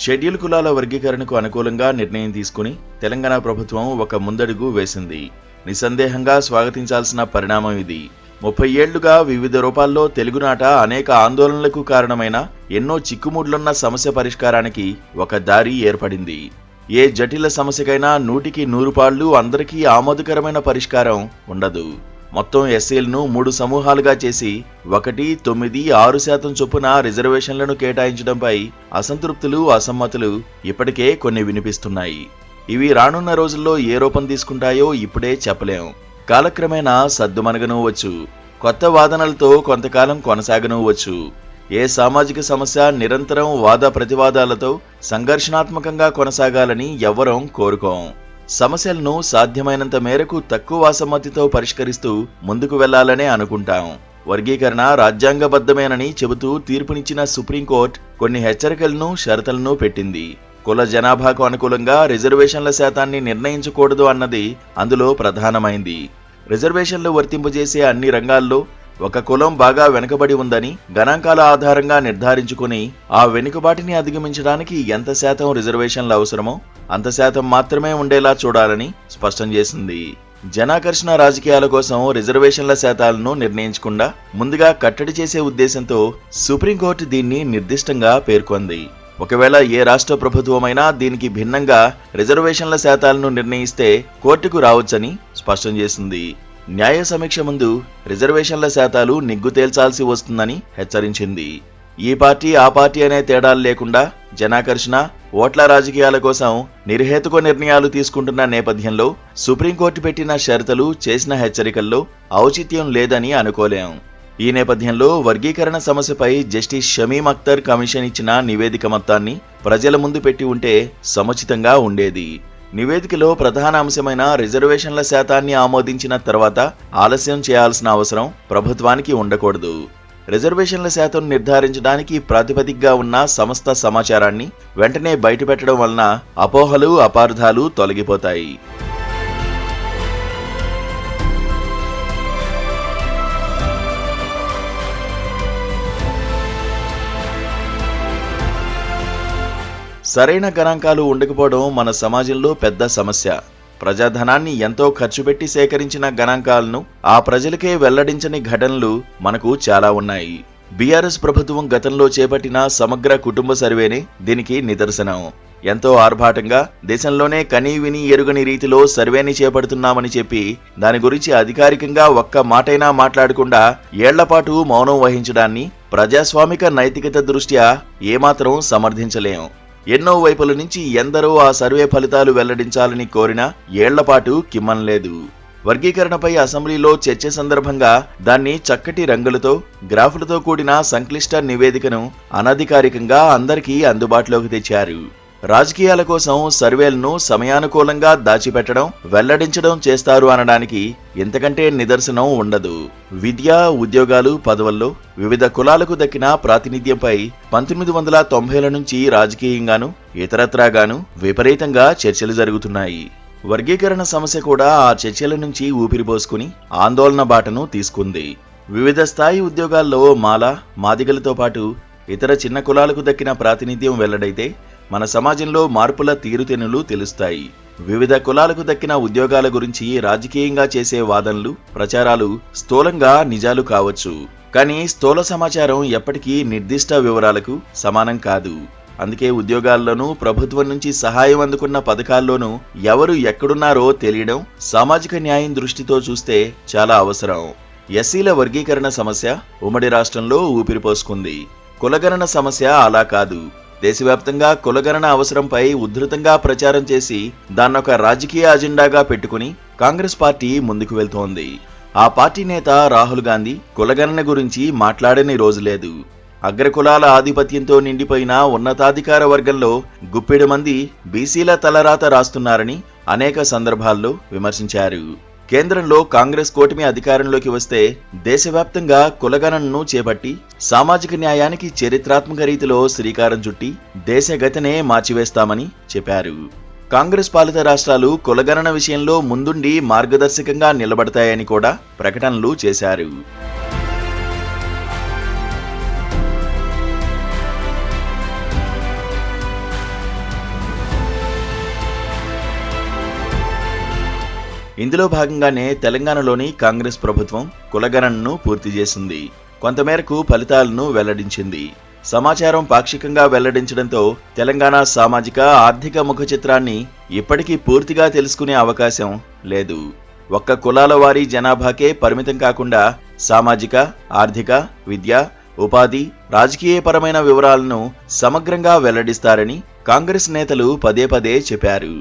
Schedule కులాల వర్గీకరణకు అనుకూలంగా నిర్ణయం తీసుకుని తెలంగాణ ప్రభుత్వం ఒక ముందడుగు వేసింది. నిస్సందేహంగా స్వాగతించాల్సిన పరిణామం ఇది. 30 ఏళ్లుగా వివిధ రూపాల్లో తెలుగునాట అనేక ఆందోళనలకు కారణమైన ఎన్నో చిక్కుముడ్లున్న సమస్య పరిష్కారానికి ఒక దారి ఏర్పడింది. ఏ జటిల సమస్యకైనా 100కి 100 పాళ్లు అందరికీ ఆమోదకరమైన పరిష్కారం ఉండదు. మొత్తం ఎస్సీలను 3 సమూహాలుగా చేసి 1, 9, 6% చొప్పున రిజర్వేషన్లను కేటాయించడంపై అసంతృప్తులు, అసమ్మతులు ఇప్పటికే కొన్ని వినిపిస్తున్నాయి. ఇవి రానున్న రోజుల్లో ఏ రూపం తీసుకుంటాయో ఇప్పుడే చెప్పలేం. కాలక్రమేణా సద్దుమణగనూవచ్చు, కొత్త వాదనలతో కొంతకాలం కొనసాగనూవచ్చు. ఏ సామాజిక సమస్య నిరంతరం వాద ప్రతివాదాలతో సంఘర్షణాత్మకంగా కొనసాగాలని ఎవ్వరం కోరుకోం. సమస్యలను సాధ్యమైనంత మేరకు తక్కువ అసమ్మతితో పరిష్కరిస్తూ ముందుకు వెళ్లాలనే అనుకుంటాం. వర్గీకరణ రాజ్యాంగబద్ధమేనని చెబుతూ తీర్పునిచ్చిన సుప్రీంకోర్టు కొన్ని హెచ్చరికలను, షరతులను పెట్టింది. కుల జనాభాకు అనుకూలంగా రిజర్వేషన్ల శాతాన్ని నిర్ణయించకూడదు అన్నది అందులో ప్రధానమైంది. రిజర్వేషన్లు వర్తింపజేసే అన్ని రంగాల్లో ఒక కులం బాగా వెనుకబడి ఉందని గణాంకాల ఆధారంగా నిర్ధారించుకుని ఆ వెనుకబాటిని అధిగమించడానికి ఎంత శాతం రిజర్వేషన్లు అవసరమో అంత శాతం మాత్రమే ఉండేలా చూడాలని స్పష్టం చేసింది. జనాకర్షణ రాజకీయాల కోసం రిజర్వేషన్ల శాతాలను నిర్ణయించకుండా ముందుగా కట్టడి చేసే ఉద్దేశంతో సుప్రీంకోర్టు దీన్ని నిర్దిష్టంగా పేర్కొంది. ఒకవేళ ఏ రాష్ట్ర ప్రభుత్వమైనా దీనికి భిన్నంగా రిజర్వేషన్ల శాతాలను నిర్ణయిస్తే కోర్టుకు రావచ్చని స్పష్టం చేసింది. న్యాయ సమీక్ష ముందు రిజర్వేషన్ల శాతాలు నిగ్గు తేల్చాల్సి వస్తుందని హెచ్చరించింది. ఈ పార్టీ ఆ పార్టీ అనే తేడాలు లేకుండా జనాకర్షణ, ఓట్ల రాజకీయాల కోసం నిర్హేతుక నిర్ణయాలు తీసుకుంటున్న నేపథ్యంలో సుప్రీంకోర్టు పెట్టిన షరతులు, చేసిన హెచ్చరికల్లో ఔచిత్యం లేదని అనుకోలేం. ఈ నేపథ్యంలో వర్గీకరణ సమస్యపై జస్టిస్ షమీమ్ అఖ్తర్ కమిషన్ ఇచ్చిన నివేదిక మొత్తాన్ని ప్రజల ముందు పెట్టి ఉంటే సముచితంగా ఉండేది. నివేదికలో ప్రధాన అంశమైన రిజర్వేషన్ల శాతాన్ని ఆమోదించిన తర్వాత ఆలస్యం చేయాల్సిన అవసరం ప్రభుత్వానికి ఉండకూడదు. రిజర్వేషన్ల శాతం నిర్ధారించడానికి ప్రాతిపదికగా ఉన్న సమస్త సమాచారాన్ని వెంటనే బయటపెట్టడం వలన అపోహలు, అపార్థాలు తొలగిపోతాయి. సరైన గణాంకాలు ఉండకపోవడం మన సమాజంలో పెద్ద సమస్య. ప్రజాధనాన్ని ఎంతో ఖర్చు పెట్టి సేకరించిన గణాంకాలను ఆ ప్రజలకే వెల్లడించని ఘటనలు మనకు చాలా ఉన్నాయి. బీఆర్ఎస్ ప్రభుత్వం గతంలో చేపట్టిన సమగ్ర కుటుంబ సర్వేనే దీనికి నిదర్శనం. ఎంతో ఆర్భాటంగా దేశంలోనే కనీ విని ఎరుగని రీతిలో సర్వేని చేపడుతున్నామని చెప్పి దాని గురించి అధికారికంగా ఒక్క మాటైనా మాట్లాడకుండా ఏళ్లపాటు మౌనం వహించడాన్ని ప్రజాస్వామిక నైతికత దృష్ట్యా ఏమాత్రం సమర్థించలేం. ఎన్నో వైపుల నుంచి ఎందరో ఆ సర్వే ఫలితాలు వెల్లడించాలని కోరినా ఏళ్లపాటు కిమ్మనలేదు. వర్గీకరణపై అసెంబ్లీలో చర్చ సందర్భంగా దాన్ని చక్కటి రంగులతో, గ్రాఫులతో కూడిన సంక్లిష్ట నివేదికను అనధికారికంగా అందరికీ అందుబాటులోకి తెచ్చారు. రాజకీయాల కోసం సర్వేలను సమయానుకూలంగా దాచిపెట్టడం, వెల్లడించడం చేస్తారు అనడానికి ఇంతకంటే నిదర్శనం ఉండదు. విద్య, ఉద్యోగాలు, పదవుల్లో వివిధ కులాలకు దక్కిన ప్రాతినిధ్యంపై 1990ల నుంచి రాజకీయంగాను ఇతరత్రాగాను విపరీతంగా చర్చలు జరుగుతున్నాయి. వర్గీకరణ సమస్య కూడా ఆ చర్చల నుంచి ఊపిరిపోసుకుని ఆందోళన బాటను తీసుకుంది. వివిధ స్థాయి ఉద్యోగాల్లో మాల, మాదిగలతో పాటు ఇతర చిన్న కులాలకు దక్కిన ప్రాతినిధ్యం వెల్లడైతే మన సమాజంలో మార్పుల తీరుతెన్నులు తెలుస్తాయి. వివిధ కులాలకు దక్కిన ఉద్యోగాల గురించి రాజకీయంగా చేసే వాదనలు, ప్రచారాలు స్థూలంగా నిజాలు కావచ్చు. కానీ స్థూల సమాచారం ఎప్పటికీ నిర్దిష్ట వివరాలకు సమానం కాదు. అందుకే ఉద్యోగాల్లోనూ, ప్రభుత్వం నుంచి సహాయం అందుకున్న పథకాల్లోనూ ఎవరు ఎక్కడున్నారో తెలియడం సామాజిక న్యాయం దృష్టితో చూస్తే చాలా అవసరం. ఎస్సీల వర్గీకరణ సమస్య ఉమ్మడి రాష్ట్రంలో ఊపిరిపోసుకుంది. కులగణన సమస్య అలా కాదు. దేశవ్యాప్తంగా కులగణన అవసరంపై ఉధృతంగా ప్రచారం చేసి దాన్నొక రాజకీయ అజెండాగా పెట్టుకుని కాంగ్రెస్ పార్టీ ముందుకు వెళ్తోంది. ఆ పార్టీ నేత రాహుల్ గాంధీ కులగణన గురించి మాట్లాడని రోజు లేదు. అగ్రకులాల ఆధిపత్యంతో నిండిపోయిన ఉన్నతాధికార వర్గంలో గుప్పెడు మంది బీసీల తలరాత రాస్తున్నారని అనేక సందర్భాల్లో విమర్శించారు. కేంద్రంలో కాంగ్రెస్ కూటమి అధికారంలోకి వస్తే దేశవ్యాప్తంగా కులగణనను చేపట్టి సామాజిక న్యాయానికి చరిత్రాత్మక రీతిలో శ్రీకారం చుట్టి దేశగతినే మార్చివేస్తామని చెప్పారు. కాంగ్రెస్ పాలిత రాష్ట్రాలు కులగణన విషయంలో ముందుండి మార్గదర్శకంగా నిలబడతాయని కూడా ప్రకటనలు చేశారు. ఇందులో భాగంగానే తెలంగాణలోని కాంగ్రెస్ ప్రభుత్వం కులగణనను పూర్తి చేసింది. కొంతమేరకు ఫలితాలను వెల్లడించింది. సమాచారం పాక్షికంగా వెల్లడించడంతో తెలంగాణ సామాజిక ఆర్థిక ముఖ చిత్రాన్ని ఇప్పటికీ పూర్తిగా తెలుసుకునే అవకాశం లేదు. ఒక్క కులాల వారీ జనాభాకే పరిమితం కాకుండా సామాజిక, ఆర్థిక, విద్య, ఉపాధి, రాజకీయపరమైన వివరాలను సమగ్రంగా వెల్లడిస్తారని కాంగ్రెస్ నేతలు పదే పదే చెప్పారు.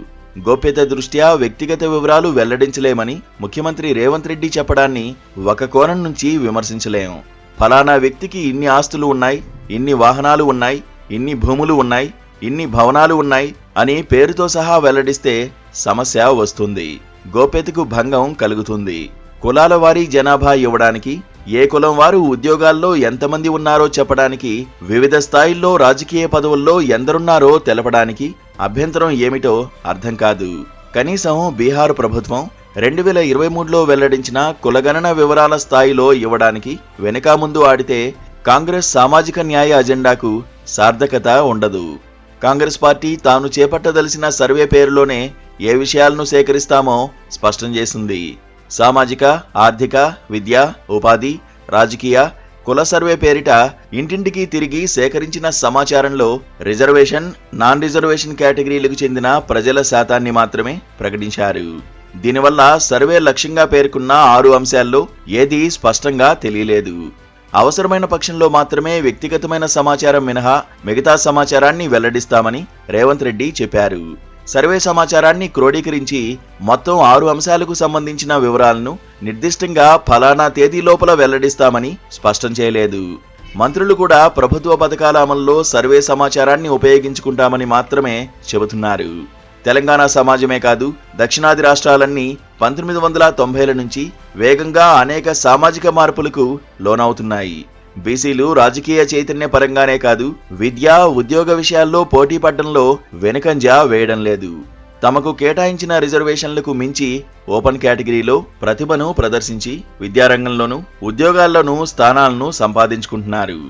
గోప్యత దృష్ట్యా వ్యక్తిగత వివరాలు వెల్లడించలేమని ముఖ్యమంత్రి రేవంత్ రెడ్డి చెప్పడాన్ని ఒక కోణం నుంచి విమర్శించలేం. ఫలానా వ్యక్తికి ఇన్ని ఆస్తులు ఉన్నాయి, ఇన్ని వాహనాలు ఉన్నాయి, ఇన్ని భూములు ఉన్నాయి, ఇన్ని భవనాలు ఉన్నాయి అని పేరుతో సహా వెల్లడిస్తే సమస్య వస్తుంది. గోప్యతకు భంగం కలుగుతుంది. కులాల వారీ జనాభా ఇవ్వడానికి, ఏ కులం వారు ఉద్యోగాల్లో ఎంతమంది ఉన్నారో చెప్పడానికి, వివిధ స్థాయిల్లో రాజకీయ పదవుల్లో ఎందరున్నారో తెలపడానికి అభ్యంతరం ఏమిటో అర్థం కాదు. కనీసం బీహార్ ప్రభుత్వం 2023లో వెల్లడించిన కులగణన వివరాల స్థాయిలో ఇవ్వడానికి వెనుకా ముందు ఆడితే కాంగ్రెస్ సామాజిక న్యాయ అజెండాకు సార్థకత ఉండదు. కాంగ్రెస్ పార్టీ తాను చేపట్టదలిసిన సర్వే పేరులోనే ఏ విషయాలను సేకరిస్తామో స్పష్టం చేసింది. సామాజిక, ఆర్థిక, విద్య, ఉపాధి, రాజకీయ, కుల సర్వే పేరిట ఇంటింటికి తిరిగి సేకరించిన సమాచారంలో రిజర్వేషన్, నాన్ రిజర్వేషన్ కేటగిరీలకు చెందిన ప్రజల శాతాన్ని మాత్రమే ప్రకటించారు. దీనివల్ల సర్వే లక్ష్యంగా పేర్కొన్న 6 అంశాల్లో ఏదీ స్పష్టంగా తెలియలేదు. అవసరమైన పక్షంలో మాత్రమే వ్యక్తిగతమైన సమాచారం మినహా మిగతా సమాచారాన్ని వెల్లడిస్తామని రేవంత్ రెడ్డి చెప్పారు. సర్వే సమాచారాన్ని క్రోడీకరించి మొత్తం 6 అంశాలకు సంబంధించిన వివరాలను నిర్దిష్టంగా ఫలానా తేదీ లోపల వెల్లడిస్తామని స్పష్టం చేయలేదు. మంత్రులు కూడా ప్రభుత్వ పథకాల అమల్లో సర్వే సమాచారాన్ని ఉపయోగించుకుంటామని మాత్రమే చెబుతున్నారు. తెలంగాణ సమాజమే కాదు, దక్షిణాది రాష్ట్రాలన్నీ 1990ల నుంచి వేగంగా అనేక సామాజిక మార్పులకు లోనవుతున్నాయి. బీసీలు రాజకీయ చైతన్య పరంగానే కాదు, విద్య, ఉద్యోగ విషయాల్లో పోటీ పడడంలో వెనుకంజ వేయడం లేదు. తమకు కేటాయించిన రిజర్వేషన్లకు మించి ఓపెన్ కేటగిరీలో ప్రతిభను ప్రదర్శించి విద్యారంగంలోనూ ఉద్యోగాల్లోనూ స్థానాలను సంపాదించుకుంటున్నారు.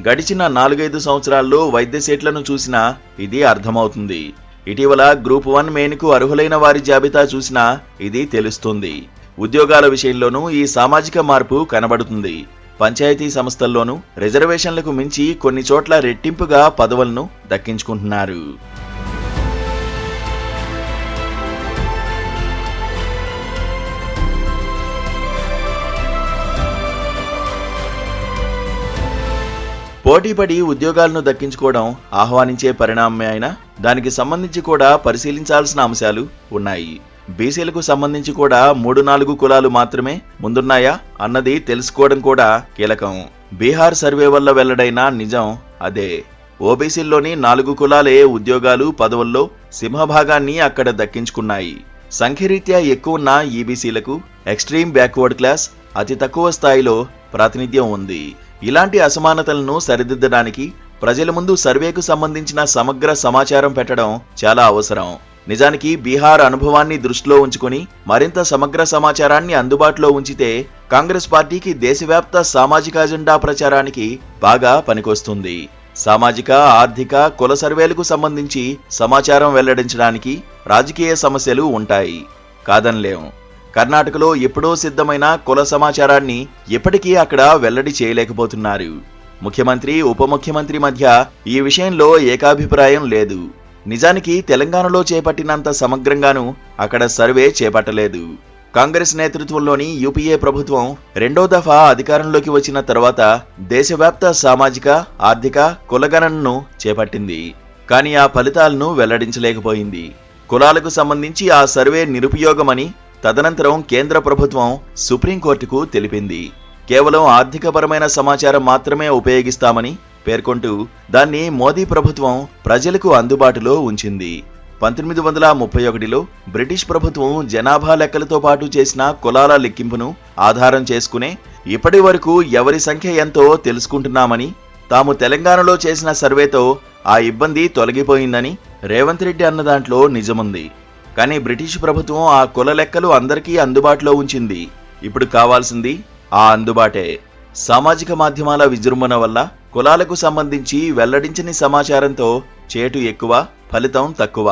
గడిచిన 4-5 సంవత్సరాల్లో వైద్య సీట్లను చూసినా ఇది అర్థమవుతుంది. ఇటీవల గ్రూప్ 1 మెయిన్కు అర్హులైన వారి జాబితా చూసినా ఇది తెలుస్తుంది. ఉద్యోగాల విషయంలోనూ ఈ సామాజిక మార్పు కనబడుతుంది. పంచాయతీ సంస్థల్లోనూ రిజర్వేషన్లకు మించి కొన్ని చోట్ల రెట్టింపుగా పదవులను దక్కించుకుంటున్నారు. పోటీపడి ఉద్యోగాలను దక్కించుకోవడం ఆహ్వానించే పరిణామమే అయినా దానికి సంబంధించి కూడా పరిశీలించాల్సిన అంశాలు ఉన్నాయి. బీసీలకు సంబంధించి కూడా 3-4 కులాలు మాత్రమే ముందున్నాయా అన్నది తెలుసుకోవడం కూడా కీలకం. బీహార్ సర్వే వల్ల వెల్లడైన నిజం అదే. ఓబీసీల్లోని 4 కులాలే ఉద్యోగాలు, పదవుల్లో సింహభాగాన్ని అక్కడ దక్కించుకున్నాయి. సంఖ్యరీత్యా ఎక్కువ ఉన్న ఈబీసీలకు ఎక్స్ట్రీమ్ బ్యాక్వర్డ్ క్లాస్ అతి తక్కువ స్థాయిలో ప్రాతినిధ్యం ఉంది. ఇలాంటి అసమానతలను సరిదిద్దడానికి ప్రజల ముందు సర్వేకు సంబంధించిన సమగ్ర సమాచారం పెట్టడం చాలా అవసరం. నిజానికి బీహార్ అనుభవాన్ని దృష్టిలో ఉంచుకుని మరింత సమగ్ర సమాచారాన్ని అందుబాటులో ఉంచితే కాంగ్రెస్ పార్టీకి దేశవ్యాప్త సామాజిక అజెండా ప్రచారానికి బాగా పనికొస్తుంది. సామాజిక, ఆర్థిక, కుల సర్వేలకు సంబంధించి సమాచారం వెల్లడించడానికి రాజకీయ సమస్యలు ఉంటాయి, కాదనలేం. కర్ణాటకలో ఎప్పుడో సిద్ధమైన కుల సమాచారాన్ని ఇప్పటికీ అక్కడ వెల్లడి చేయలేకపోతున్నారు. ముఖ్యమంత్రి, ఉప ముఖ్యమంత్రి మధ్య ఈ విషయంలో ఏకాభిప్రాయం లేదు. నిజానికి తెలంగాణలో చేపట్టినంత సమగ్రంగానూ అక్కడ సర్వే చేపట్టలేదు. కాంగ్రెస్ నేతృత్వంలోని యూపీఏ ప్రభుత్వం 2వ దఫా అధికారంలోకి వచ్చిన తర్వాత దేశవ్యాప్త సామాజిక, ఆర్థిక, కులగణనను చేపట్టింది. కానీ ఆ ఫలితాలను వెల్లడించలేకపోయింది. కులాలకు సంబంధించి ఆ సర్వే నిరుపయోగమని తదనంతరం కేంద్ర ప్రభుత్వం సుప్రీంకోర్టుకు తెలిపింది. కేవలం ఆర్థికపరమైన సమాచారం మాత్రమే ఉపయోగిస్తామని పేర్కొంటూ దాన్ని మోదీ ప్రభుత్వం ప్రజలకు అందుబాటులో ఉంచింది. 1931లో బ్రిటిష్ ప్రభుత్వం జనాభా లెక్కలతో పాటు చేసిన కులాల లెక్కింపును ఆధారం చేసుకునే ఇప్పటి వరకు ఎవరి సంఖ్య ఎంతో తెలుసుకుంటున్నామని, తాము తెలంగాణలో చేసిన సర్వేతో ఆ ఇబ్బంది తొలగిపోయిందని రేవంత్ రెడ్డి అన్న దాంట్లో నిజముంది. కానీ బ్రిటిష్ ప్రభుత్వం ఆ కుల లెక్కలు అందరికీ అందుబాటులో ఉంచింది. ఇప్పుడు కావాల్సింది ఆ అందుబాటే. సామాజిక మాధ్యమాల విజృంభణ వల్ల కులాలకు సంబంధించి వెల్లడించని సమాచారంతో చేటు ఎక్కువ, ఫలితం తక్కువ.